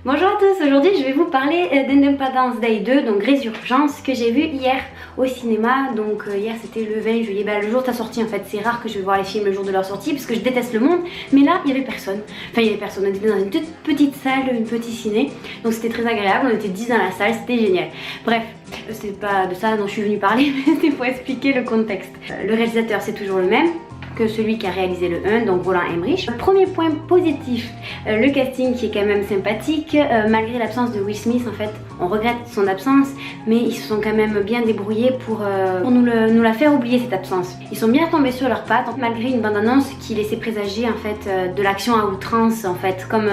Bonjour à tous, aujourd'hui je vais vous parler d'Independence Day 2, donc Résurgence, que j'ai vu hier au cinéma. Donc hier c'était le 20 juillet, le jour de sa sortie en fait. C'est rare que je vais voir les films le jour de leur sortie parce que je déteste le monde, mais là il y avait personne. Enfin il y avait personne, on était dans une toute petite salle, une petite ciné, donc c'était très agréable, on était 10 dans la salle, c'était génial. Bref, c'est pas de ça dont je suis venue parler, mais c'était pour expliquer le contexte. Le réalisateur c'est toujours le même que celui qui a réalisé le 1, donc Roland Emmerich. Premier point positif, le casting qui est quand même sympathique, malgré l'absence de Will Smith en fait, on regrette son absence, mais ils se sont quand même bien débrouillés pour nous la faire oublier cette absence. Ils sont bien tombés sur leurs pattes, malgré une bande-annonce qui laissait présager en fait de l'action à outrance en fait, comme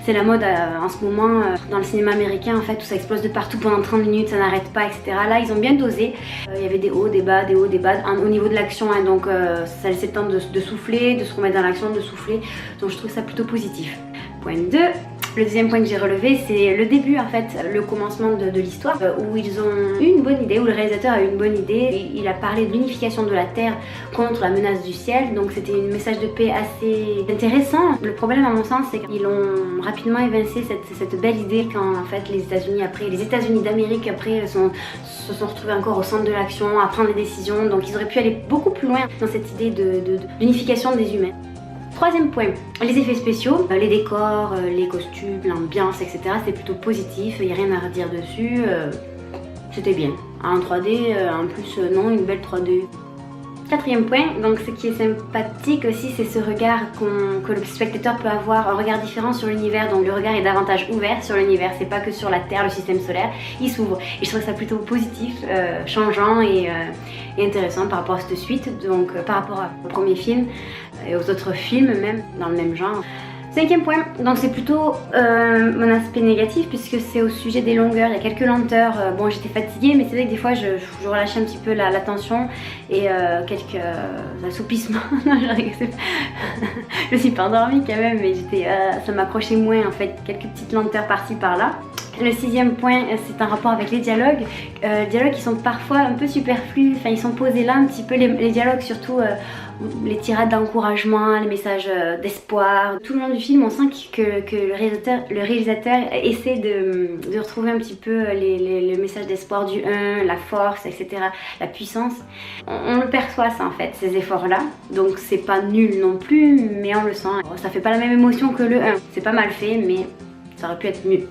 c'est la mode en ce moment dans le cinéma américain en fait, où ça explose de partout pendant 30 minutes, ça n'arrête pas, etc. Là ils ont bien dosé, il y avait des hauts, des bas, des hauts, des bas au niveau de l'action, hein, donc ça laissait le temps de souffler, de se remettre dans l'action, de souffler, donc je trouve ça plutôt positif. Point 2. Le deuxième point que j'ai relevé, c'est le début en fait, le commencement de l'histoire, où ils ont eu une bonne idée, où le réalisateur a eu une bonne idée. Il a parlé de l'unification de la Terre contre la menace du ciel, donc c'était un message de paix assez intéressant. Le problème à mon sens, c'est qu'ils ont rapidement évincé cette belle idée quand en fait les États-Unis d'Amérique après se sont retrouvés encore au centre de l'action, à prendre des décisions, donc ils auraient pu aller beaucoup plus loin dans cette idée d'unification des humains. Troisième point, les effets spéciaux, les décors, les costumes, l'ambiance, etc. C'est plutôt positif, il n'y a rien à redire dessus, c'était bien. En 3D, en plus, non, une belle 3D. Quatrième point, donc ce qui est sympathique aussi, c'est ce regard que le spectateur peut avoir, un regard différent sur l'univers, donc le regard est davantage ouvert sur l'univers, c'est pas que sur la Terre, le système solaire, il s'ouvre. Et je trouve ça plutôt positif, changeant et intéressant par rapport à cette suite, donc par rapport au premier film et aux autres films même, dans le même genre. Cinquième point, donc c'est plutôt mon aspect négatif puisque c'est au sujet des longueurs, il y a quelques lenteurs, bon j'étais fatiguée mais c'est vrai que des fois je relâchais un petit peu la tension et quelques assoupissements, non je me suis pas endormie quand même mais ça m'accrochait moins en fait, quelques petites lenteurs par-ci par-là. Le sixième point, c'est un rapport avec les dialogues qui sont parfois un peu superflus, enfin ils sont posés là un petit peu, les dialogues surtout les tirades d'encouragement, les messages d'espoir. Tout le long du film, on sent que le réalisateur essaie de retrouver un petit peu les messages d'espoir du 1, la force, etc., la puissance. On le perçoit ça en fait, ces efforts-là, donc c'est pas nul non plus, mais on le sent. Ça fait pas la même émotion que le 1, c'est pas mal fait, mais ça aurait pu être mieux.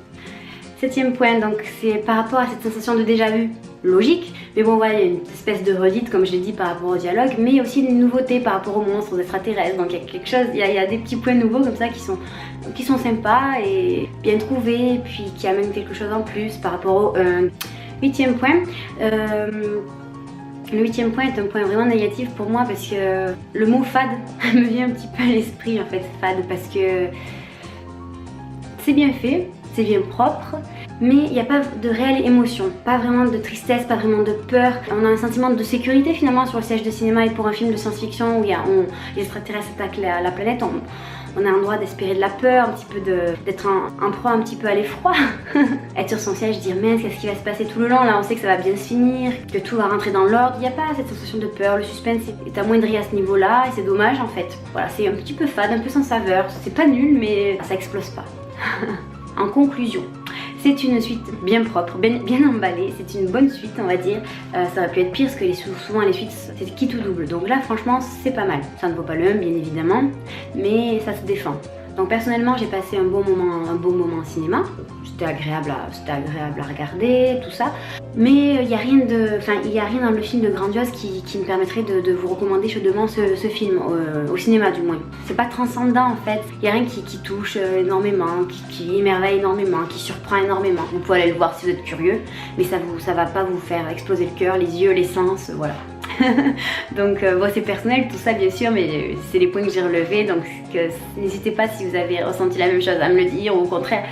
Septième point, donc c'est par rapport à cette sensation de déjà-vu, logique, mais bon voilà, il y a une espèce de redite comme je l'ai dit par rapport au dialogue, mais aussi une nouveauté par rapport aux monstres, aux extraterrestres, donc il y a quelque chose, il y a des petits points nouveaux comme ça qui sont sympas et bien trouvés, et puis qui amènent quelque chose en plus par rapport au huitième point. Le huitième point est un point vraiment négatif pour moi parce que le mot fade me vient un petit peu à l'esprit en fait, fade, parce que c'est bien fait, c'est bien propre, mais il n'y a pas de réelle émotion, pas vraiment de tristesse, pas vraiment de peur. On a un sentiment de sécurité finalement sur le siège de cinéma, et pour un film de science-fiction où les extraterrestres attaquent la planète, on a un droit d'espérer de la peur, un petit peu d'être en proie un petit peu à l'effroi. Être sur son siège, dire mince, qu'est-ce qui va se passer tout le long, là on sait que ça va bien se finir, que tout va rentrer dans l'ordre, il n'y a pas cette sensation de peur, le suspense est amoindri à ce niveau-là et c'est dommage en fait. Voilà, c'est un petit peu fade, un peu sans saveur, c'est pas nul mais ça explose pas. En conclusion, c'est une suite bien propre, bien emballée, c'est une bonne suite on va dire. Ça aurait pu être pire parce que souvent les suites c'est quitte ou double. Donc là franchement c'est pas mal. Ça ne vaut pas le 1 bien évidemment, mais ça se défend. Donc personnellement j'ai passé un bon moment au cinéma. C'était agréable à regarder, tout ça. Mais il n'y a rien dans le film de grandiose qui me permettrait de vous recommander chaudement ce film, au cinéma du moins. C'est pas transcendant en fait, il n'y a rien qui touche énormément, qui émerveille énormément, qui surprend énormément. Vous pouvez aller le voir si vous êtes curieux, mais ça va pas vous faire exploser le cœur, les yeux, les sens, voilà. Donc bon, c'est personnel tout ça bien sûr, mais c'est les points que j'ai relevés, donc n'hésitez pas si vous avez ressenti la même chose à me le dire, ou au contraire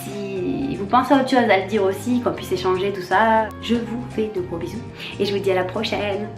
si vous pensez à autre chose à le dire aussi, qu'on puisse échanger tout ça. Je vous fais de gros bisous et je vous dis à la prochaine.